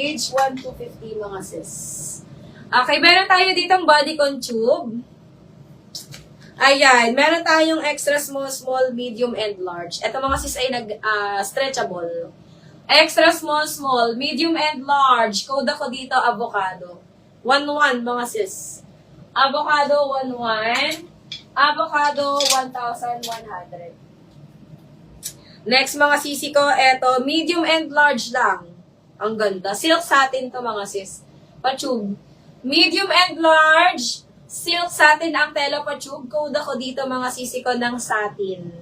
Age 1 to 50 mga sis. Okay, meron tayo ditong bodycon tube. Ayan, meron tayong extra small, small, medium, and large. Ito mga sis ay stretchable. Extra small, small, medium, and large. Code ako dito, avocado. 1-1 mga sis. Avocado 1-1. Avocado 1,100. Next mga sisi ko, eto, medium and large lang. Ang ganda. Silk satin to mga sis. Pa-tube. Medium and large. Silk satin ang tela pa-tube. Code ako dito mga sisi ko ng satin.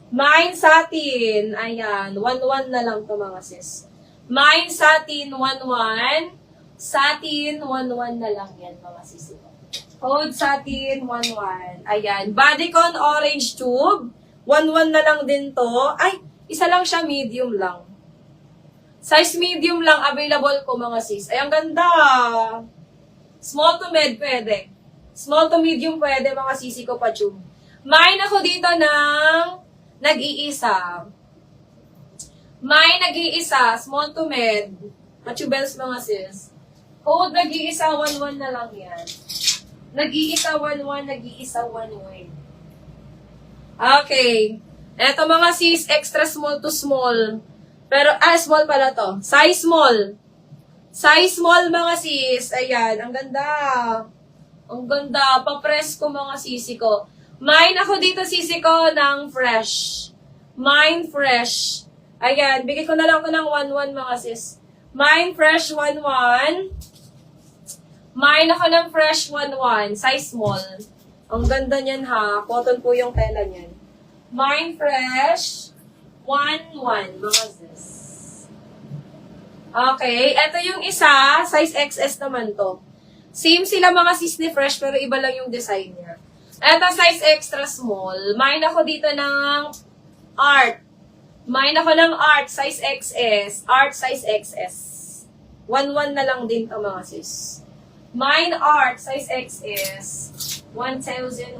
Mine satin. Ayan. 1-1 na lang to mga sis. Mine satin 1-1. Satin 1-1 na lang yan mga sisi ko. Code satin 1-1. Ayan. Bodycon orange tube. 1-1 na lang din to. Ay, isa lang siya, medium lang. Size medium lang available ko mga sis. Ay, ang ganda. Small to med pwede. Small to medium pwede mga sisi ko pa tube. Mine ako dito ng nag-iisa. Mine nag-iisa. Small to med. Pa-tubels mga sis. Code nag-iisa 1-1 na lang yan. Nag-iisa 1-1, nag-iisa 1-1. Okay. Eto mga sis, extra small to small. Pero, small pala to. Size small. Size small mga sis. Ayan, ang ganda. Ang ganda. Pa-press ko mga sisi ko. Mine ako dito sisi ko ng fresh. Mine fresh. Ayan, bigay ko na lang ko ng 1-1 mga sis. Mine fresh 1-1. Mine ako ng fresh 1-1. Size small. Ang ganda niyan ha. Cotton po yung tela niyan. Mine fresh 1-1 mga sis. Okay, eto yung isa, size XS naman to. Same sila mga sis ni Fresh, pero iba lang yung design niya. Eto size extra small. Mine ako dito ng art. Mine ako ng art, size XS. Art, size XS. 1-1 na lang din to mga sis. Mine art, size XS. 1,100.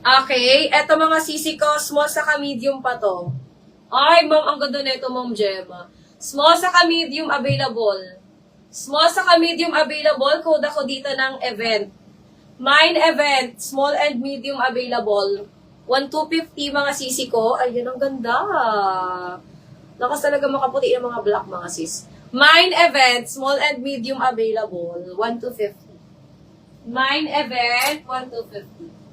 Okay, eto mga sisi ko, small saka medium pa to. Ay, ma'am, ang ganda na ito, ma'am Gemma. Small saka medium available. Small saka medium available, code ako dito ng event. Mine event, small and medium available. 1,250 mga sisi ko. Ayun, ang ganda. Lakas talaga makaputi ng mga black mga sis. Mine event, small and medium available. 1,250. Mine event, 1,250.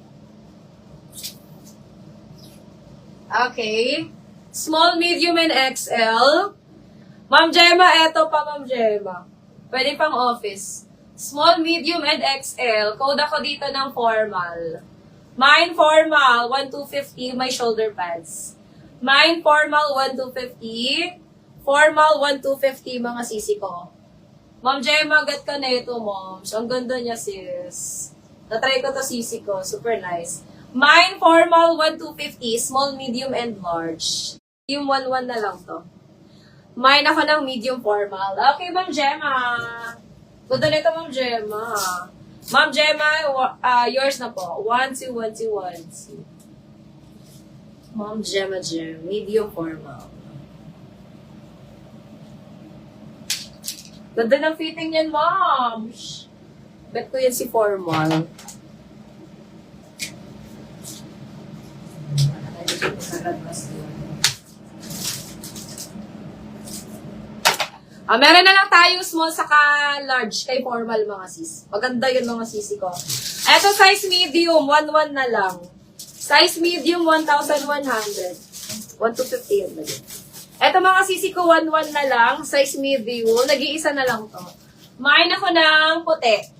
Okay. Small, medium, and XL. Ma'am Gemma, eto pa Ma'am Gemma. Pwede pang office. Small, medium, and XL. Code ako dito ng formal. Mine formal, 1,250. May shoulder pads. Mine formal, 1,250. Formal, 1,250 mga sisi ko. Ma'am Gemma, get ka na ito, moms. Ang ganda niya, sis. Natry ko to sisi ko. Super nice. Mine formal, 1,250. Small, medium, and large. Yung 1-1 na lang to. Mine ako ng medium formal. Okay, Ma'am Gemma. Ganda nito, Ma'am Gemma. Ma'am Gemma, yours na po. 1-2, 1-2, 1-2. Ma'am Gemma, medium formal. Ganda ng fitting yan, Ma'am. Bet ko yan si formal. Meron na lang tayo small saka large kay formal mga sis. Maganda yun mga sisi ko. Eto size medium, 1-1 na lang. Size medium, 1,100. 1,250 yan ba yun? Eto mga sisi ko, 1-1 na lang. Size medium, nag-iisa na lang to. Mine ako ng puti.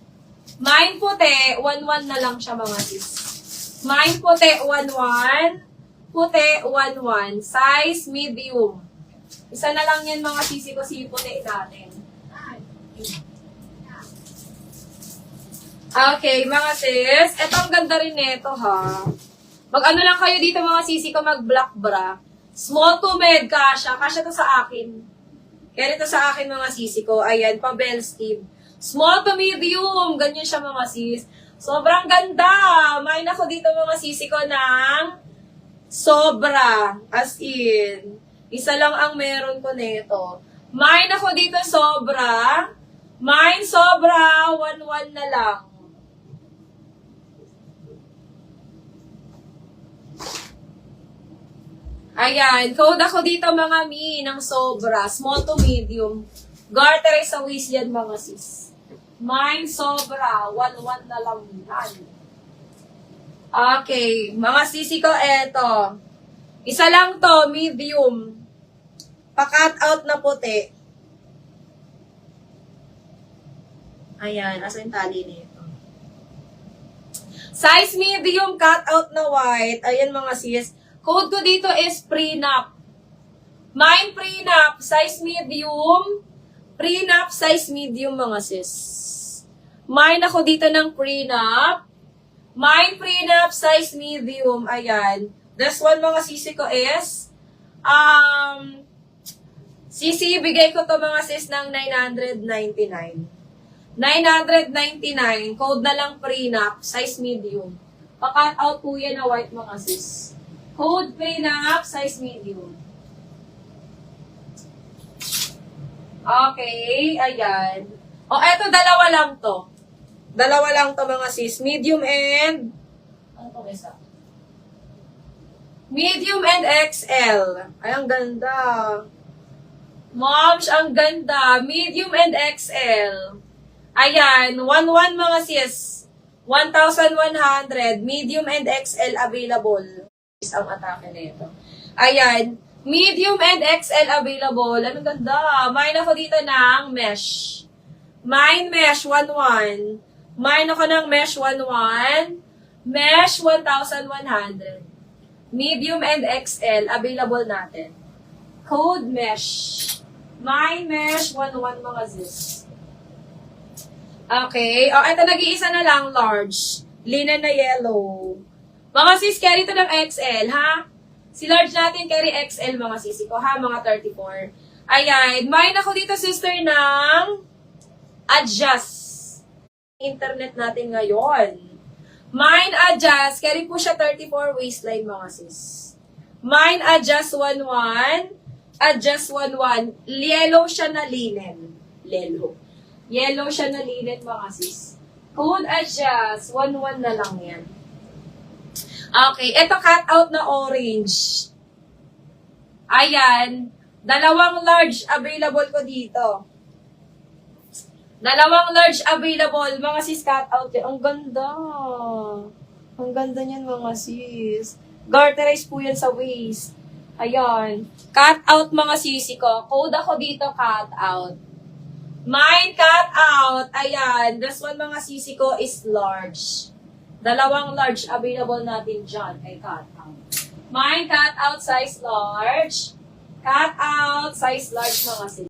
Mine puti, 1-1 na lang siya mga sis. Mine puti, 1-1. Puti, 1-1. Size medium. Isa na lang yan mga sisi ko, si puti natin. Okay, mga sis. Ito ang ganda rin nito ha. Mag-ano lang kayo dito mga sisi ko, mag-black bra. Small to med, kasha. Kasha to sa akin. Kaya ito sa akin mga sisi ko. Ayan, pa-bell sleeve. Small to medium. Ganyan siya mga sis. Sobrang ganda. Mine ako dito mga sisi ko ng sobra. As in. Isa lang ang meron ko nito. Mine ako dito sobra. Mine sobra, 1-1 na lang. Ayan, code ako dito mga mi ng sobra. Small to medium. Garter sa waist yan mga sis. Mine sobra, 1-1 na lang yan. Okay, mga sisi ko, eto. Isa lang to, medium. Pa-cut out na puti. Ayan, asa yung tali nito. Size medium, cut out na white. Ayan mga sis. Code ko dito is prenup. Mine prenup, size medium. Prenup, size medium mga sis. Mine ako dito ng prenup. Mine prenup, size medium. Ayan. This one mga sisi ko is, sisi, bigay ko to mga sis ng 999. 999, code na lang prenup, size medium. Pa-cut out po yan na white mga sis. Code prenup, size medium. Okay, ayan. O, eto, dalawa lang to. Dalawa lang to mga sis. Medium and, ano to isa? Medium and XL. Ay, ang ganda. Moms, ang ganda. Medium and XL. Ayan, 1-1 mga sis. 1,100. Medium and XL available. Is ang atake nito. Ayan, medium and XL available. Ang ganda. Mine ako dito ng mesh. Mine mesh 1-1. Mine ako ng mesh 1-1. Mesh 1,100. Medium and XL available natin. Code mesh. Mine mesh 1-1 mga sis. Okay. O, ito nag-iisa na lang, large. Linen na yellow. Mga sis, carry ito ng XL, ha? Si large natin, carry XL, mga sisi ko, ha? Mga 34. Ayan. Mine ako dito, sister, ng adjust. Internet natin ngayon. Mine adjust. Carry po siya 34 waistline, mga sis. Mine adjust 1-1. Adjust 1-1. Yellow siya na linen. Yellow siya na linen, mga sis. Code adjust. 1-1 na lang yan. Okay. Ito cut out na orange. Ayan. Dalawang large available ko dito. Dalawang large available. Mga sis, cut out yan. Ang ganda. Ang ganda niyan, mga sis. Garterize po yan sa waist. Ayan. Cut out, mga sisi ko. Code ako dito, cut out. Mine cut out. Ayan. This one, mga sisi ko, is large. Dalawang large available natin dyan kay cut out. Mine cut out, size large. Cut out, size large, mga sis.